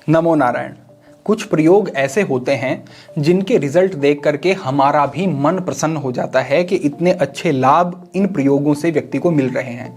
नमो नारायण। कुछ प्रयोग ऐसे होते हैं जिनके रिजल्ट देख करके हमारा भी मन प्रसन्न हो जाता है कि इतने अच्छे लाभ इन प्रयोगों से व्यक्ति को मिल रहे हैं।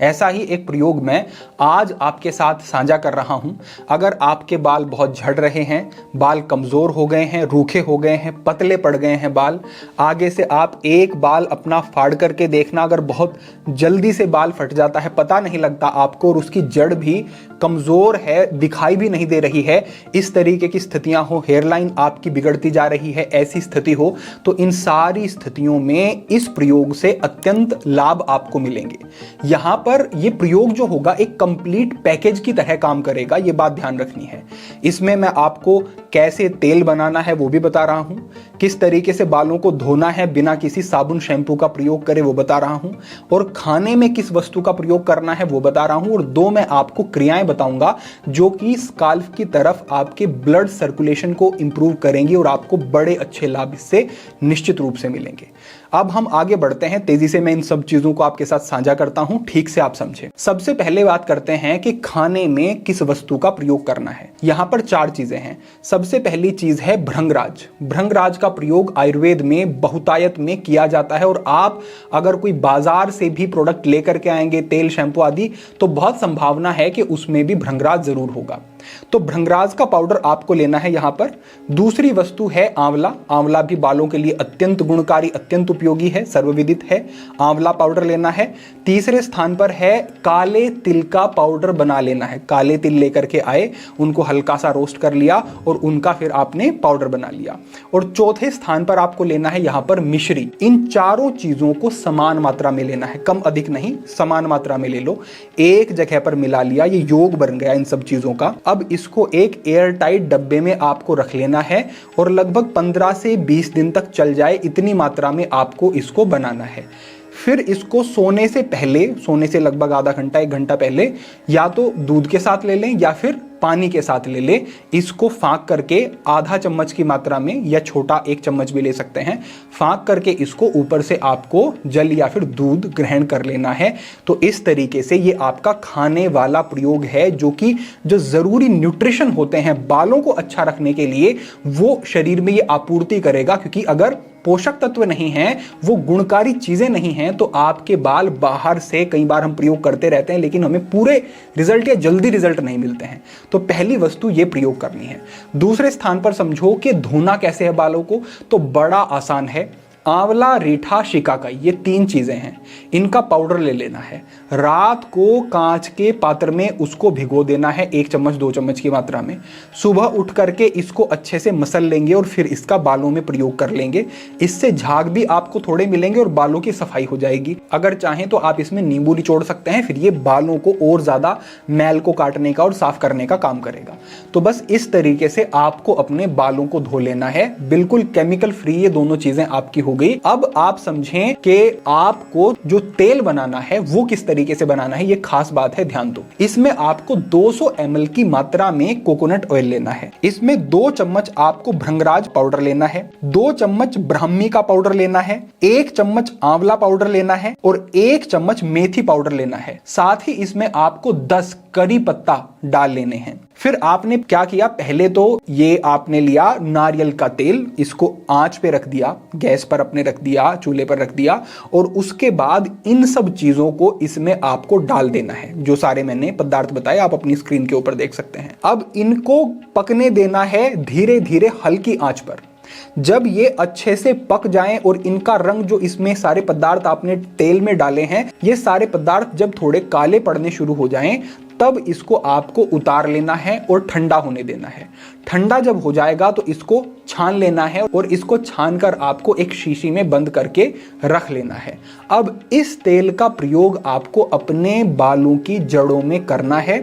ऐसा ही एक प्रयोग मैं आज आपके साथ साझा कर रहा हूं। अगर आपके बाल बहुत झड़ रहे हैं, बाल कमजोर हो गए हैं, रूखे हो गए हैं, पतले पड़ गए हैं बाल, आगे से आप एक बाल अपना फाड़ करके देखना, अगर बहुत जल्दी से बाल फट जाता है, पता नहीं लगता आपको, और उसकी जड़ भी कमजोर है, दिखाई भी नहीं दे रही है, इस तरीके की स्थितियां हो, हेयरलाइन आपकी बिगड़ती जा रही है, ऐसी स्थिति हो, तो इन सारी स्थितियों में इस प्रयोग से अत्यंत लाभ आपको मिलेंगे। यहां पर ये प्रयोग जो होगा एक कंप्लीट पैकेज की तरह काम करेगा, ये बात ध्यान रखनी है। इसमें मैं आपको कैसे तेल बनाना है वो भी बता रहा हूं, किस तरीके से बालों को धोना है बिना किसी साबुन शैम्पू का प्रयोग करे वो बता रहा हूं, और खाने में किस वस्तु का प्रयोग करना है वो बता रहा हूं, और दो मैं आपको क्रियाएं बताऊंगा जो कि स्काल्फ की तरफ आपके ब्लड सर्कुलेशन को इंप्रूव करेंगी और आपको बड़े अच्छे लाभ इससे निश्चित रूप से मिलेंगे। अब हम आगे बढ़ते हैं, तेजी से मैं इन सब चीजों को आपके साथ साझा करता हूं, ठीक से आप समझें। सबसे पहले बात करते हैं कि खाने में किस वस्तु का प्रयोग करना है। यहां पर चार चीजें हैं। सबसे पहली चीज है भृंगराज। भृंगराज का प्रयोग आयुर्वेद में बहुतायत में किया जाता है, और आप अगर कोई बाजार से भी प्रोडक्ट लेकर के आएंगे, तेल शैंपू आदि, तो बहुत संभावना है कि उसमें भी भृंगराज जरूर होगा। तो भृंगराज का पाउडर आपको लेना है यहां पर। दूसरी वस्तु है आंवला। आंवला भी बालों के लिए अत्यंत गुणकारी, अत्यंत उपयोगी है, सर्वविदित है। आंवला पाउडर लेना है। तीसरे स्थान पर है काले तिल का पाउडर बना लेना है। काले तिल लेकर के आए, उनको हल्का सा रोस्ट कर लिया और उनका फिर आपने पाउडर बना लिया। और चौथे स्थान पर आपको लेना है यहां पर मिश्री। इन चारों चीजों को समान मात्रा में लेना है, कम अधिक नहीं, समान मात्रा में ले लो। एक जगह पर मिला लिया, ये योग बन गया इन सब चीजों का। अब इसको एक एयर टाइट डब्बे में आपको रख लेना है और लगभग 15 से 20 दिन तक चल जाए, इतनी मात्रा में आपको इसको बनाना है। फिर इसको सोने से पहले, सोने से लगभग आधा घंटा 1 घंटा पहले, या तो दूध के साथ ले लें या फिर पानी के साथ ले लें। इसको फाँक करके आधा चम्मच की मात्रा में, या छोटा 1 चम्मच भी ले सकते हैं, फाँक करके इसको ऊपर से आपको जल या फिर दूध ग्रहण कर लेना है। तो इस तरीके से ये आपका खाने वाला प्रयोग है, जो जरूरी न्यूट्रिशन होते हैं बालों को अच्छा रखने के लिए, वो शरीर में ये आपूर्ति करेगा। क्योंकि अगर पोषक तत्व नहीं हैं, वो गुणकारी चीजें नहीं हैं, तो आपके बाल बाहर से कई बार हम प्रयोग करते रहते हैं लेकिन हमें पूरे रिजल्ट या जल्दी रिजल्ट नहीं मिलते हैं। तो पहली वस्तु ये प्रयोग करनी है। दूसरे स्थान पर समझो कि धोना कैसे है बालों को, तो बड़ा आसान है। आंवला, रीठा, शिकाकाई, ये 3 चीजें हैं, इनका पाउडर ले लेना है। रात को कांच के पात्र में उसको भिगो देना है 1 चम्मच 2 चम्मच की मात्रा में। सुबह उठ करके इसको अच्छे से मसल लेंगे और फिर इसका बालों में प्रयोग कर लेंगे। इससे झाग भी आपको थोड़े मिलेंगे और बालों की सफाई हो जाएगी। अगर चाहें तो आप इसमें नींबू निचोड़ सकते हैं, फिर ये बालों को और ज्यादा मैल को काटने का और साफ करने का काम करेगा। तो बस इस तरीके से आपको अपने बालों को धो लेना है, बिल्कुल केमिकल फ्री ये दोनों चीजें आपकी हो गई। अब आप समझें कि आपको जो तेल बनाना है वो किस तरीके से बनाना है, ये खास बात है, ध्यान दो। इसमें आपको 200 ml की मात्रा में कोकोनट ऑयल लेना है। इसमें 2 चम्मच आपको भृंगराज पाउडर लेना है, 2 चम्मच ब्राह्मी का पाउडर लेना है, 1 चम्मच आंवला पाउडर लेना है और 1 चम्मच मेथी पाउडर लेना है। साथ ही इसमें आपको 10 करी पत्ता डाल लेने हैं। फिर आपने क्या किया, पहले तो ये आपने लिया नारियल का तेल, इसको आंच पे रख दिया, गैस पर अपने रख दिया, चूल्हे पर रख दिया, और उसके बाद इन सब चीजों को इसमें आपको डाल देना है। जो सारे मैंने पदार्थ बताए आप अपनी स्क्रीन के ऊपर देख सकते हैं। अब इनको पकने देना है धीरे धीरे हल्की आंच पर। जब ये अच्छे से पक जाएं और इनका रंग, जो इसमें सारे पदार्थ आपने तेल में डाले हैं, ये सारे पदार्थ जब थोड़े काले पड़ने शुरू हो जाएं, तब इसको आपको उतार लेना है और ठंडा होने देना है। ठंडा जब हो जाएगा तो इसको छान लेना है और इसको छानकर आपको एक शीशी में बंद करके रख लेना है। अब इस तेल का प्रयोग आपको अपने बालों की जड़ों में करना है।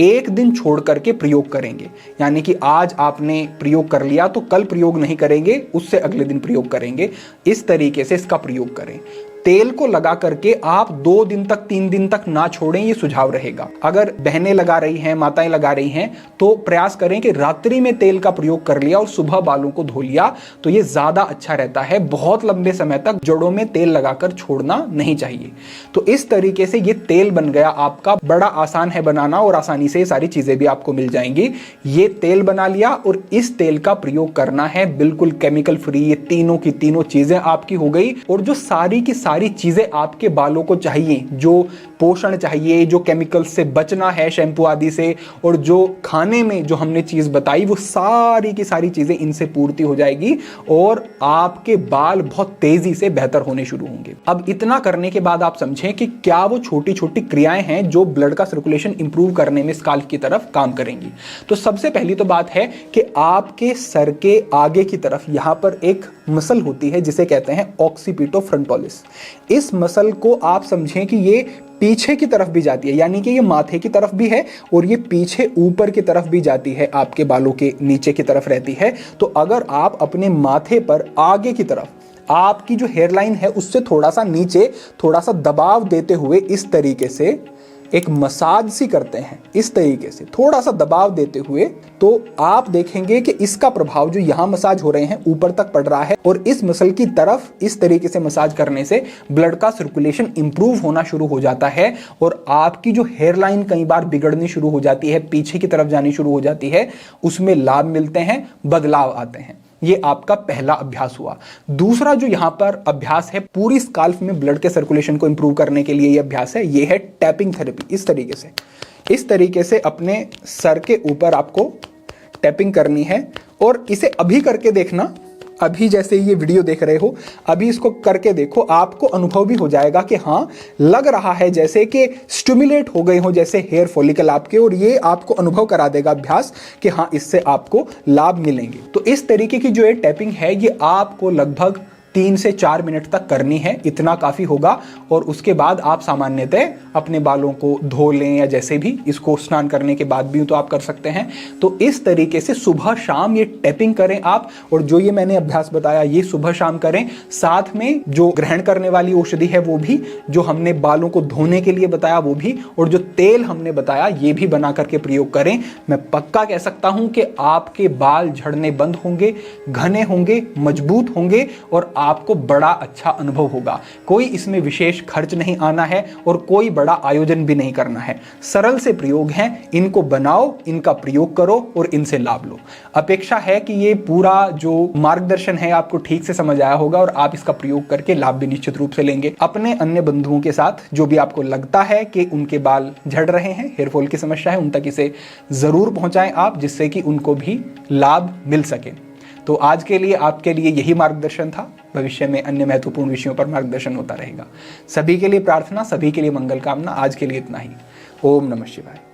1 दिन छोड़ करके प्रयोग करेंगे, यानी कि आज आपने प्रयोग कर लिया तो कल प्रयोग नहीं करेंगे, उससे अगले दिन प्रयोग करेंगे। इस तरीके से इसका प्रयोग करें। तेल को लगा करके आप 2 दिन तक 3 दिन तक ना छोड़ें, ये सुझाव रहेगा। अगर बहनें लगा रही हैं, माताएं लगा रही हैं, तो प्रयास करें कि रात्रि में तेल का प्रयोग कर लिया और सुबह बालों को धो लिया, तो ये ज्यादा अच्छा रहता है। बहुत लंबे समय तक जड़ों में तेल लगाकर छोड़ना नहीं चाहिए। तो इस तरीके से ये तेल बन गया आपका, बड़ा आसान है बनाना और आसानी से ये सारी चीजें भी आपको मिल जाएंगी। ये तेल बना लिया और इस तेल का प्रयोग करना है, बिल्कुल केमिकल फ्री। ये तीनों की तीनों चीजें आपकी हो गई। और जो सारी की सारी चीजें आपके बालों को चाहिए, जो पोषण चाहिए, जो केमिकल से बचना है शैम्पू आदि से, और जो खाने में जो हमने चीज बताई, वो सारी की सारी चीजें इनसे पूर्ति हो जाएगी और आपके बाल बहुत तेजी से बेहतर होने शुरू होंगे। अब इतना करने के बाद आप समझें कि क्या वो छोटी छोटी क्रियाएं हैं जो ब्लड का सर्कुलेशन इंप्रूव करने में स्काल्प की तरफ काम करेंगी। तो सबसे पहली तो बात है कि आपके सर के आगे की तरफ यहां पर एक मसल होती है जिसे कहते हैं ऑक्सीपिटो फ्रंटोलिस। इस मसल को आप समझें कि ये पीछे की तरफ भी जाती है, यानी कि ये माथे की तरफ भी है और ये पीछे ऊपर की तरफ भी जाती है, आपके बालों के नीचे की तरफ रहती है। तो अगर आप अपने माथे पर आगे की तरफ आपकी जो हेयरलाइन है उससे थोड़ा सा नीचे थोड़ा सा दबाव देते हुए इस तरीके से एक मसाज सी करते हैं, इस तरीके से थोड़ा सा दबाव देते हुए, तो आप देखेंगे कि इसका प्रभाव जो यहां मसाज हो रहे हैं ऊपर तक पड़ रहा है और इस मसल की तरफ इस तरीके से मसाज करने से ब्लड का सर्कुलेशन इंप्रूव होना शुरू हो जाता है और आपकी जो हेयरलाइन कई बार बिगड़नी शुरू हो जाती है, पीछे की तरफ जानी शुरू हो जाती है, उसमें लाभ मिलते हैं, बदलाव आते हैं। ये आपका पहला अभ्यास हुआ। दूसरा जो यहां पर अभ्यास है पूरी स्काल्प में ब्लड के सर्कुलेशन को इंप्रूव करने के लिए ये अभ्यास है, ये है टैपिंग थेरेपी। इस तरीके से अपने सर के ऊपर आपको टैपिंग करनी है और इसे अभी करके देखना। अभी जैसे ये वीडियो देख रहे हो, अभी इसको करके देखो, आपको अनुभव भी हो जाएगा कि हाँ, लग रहा है जैसे कि स्टिमुलेट हो गए हो जैसे हेयर फॉलिकल आपके, और ये आपको अनुभव करा देगा अभ्यास कि हाँ, इससे आपको लाभ मिलेंगे। तो इस तरीके की जो ये टैपिंग है ये आपको लगभग 3 से 4 मिनट तक करनी है, इतना काफी होगा। और उसके बाद आप सामान्यतः अपने बालों को धो लें या जैसे भी, इसको स्नान करने के बाद भी तो आप कर सकते हैं। तो इस तरीके से सुबह शाम ये टैपिंग करें आप, और जो ये मैंने अभ्यास बताया ये सुबह शाम करें। साथ में जो ग्रहण करने वाली औषधि है वो भी, जो हमने बालों को धोने के लिए बताया वो भी, और जो तेल हमने बताया ये भी बना करके प्रयोग करें। मैं पक्का कह सकता हूं कि आपके बाल झड़ने बंद होंगे, घने होंगे, मजबूत होंगे और आपको बड़ा अच्छा अनुभव होगा। कोई इसमें विशेष खर्च नहीं आना है और कोई बड़ा आयोजन भी नहीं करना है। सरल से प्रयोग हैं, इनको बनाओ, इनका प्रयोग करो और इनसे लाभ लो। अपेक्षा है कि ये पूरा जो मार्गदर्शन है आपको ठीक से समझ आया होगा और आप इसका प्रयोग करके लाभ भी निश्चित रूप से लेंगे। अपने अन्य बंधुओं के साथ जो भी आपको लगता है कि उनके बाल झड़ रहे हैं, हेयर फॉल की समस्या है, उन तक इसे जरूर पहुंचाएं आप, जिससे कि उनको भी लाभ मिल सके। तो आज के लिए आपके लिए यही मार्गदर्शन था। भविष्य में अन्य महत्वपूर्ण विषयों पर मार्गदर्शन होता रहेगा। सभी के लिए प्रार्थना, सभी के लिए मंगल कामना। आज के लिए इतना ही। ओम नमः शिवाय।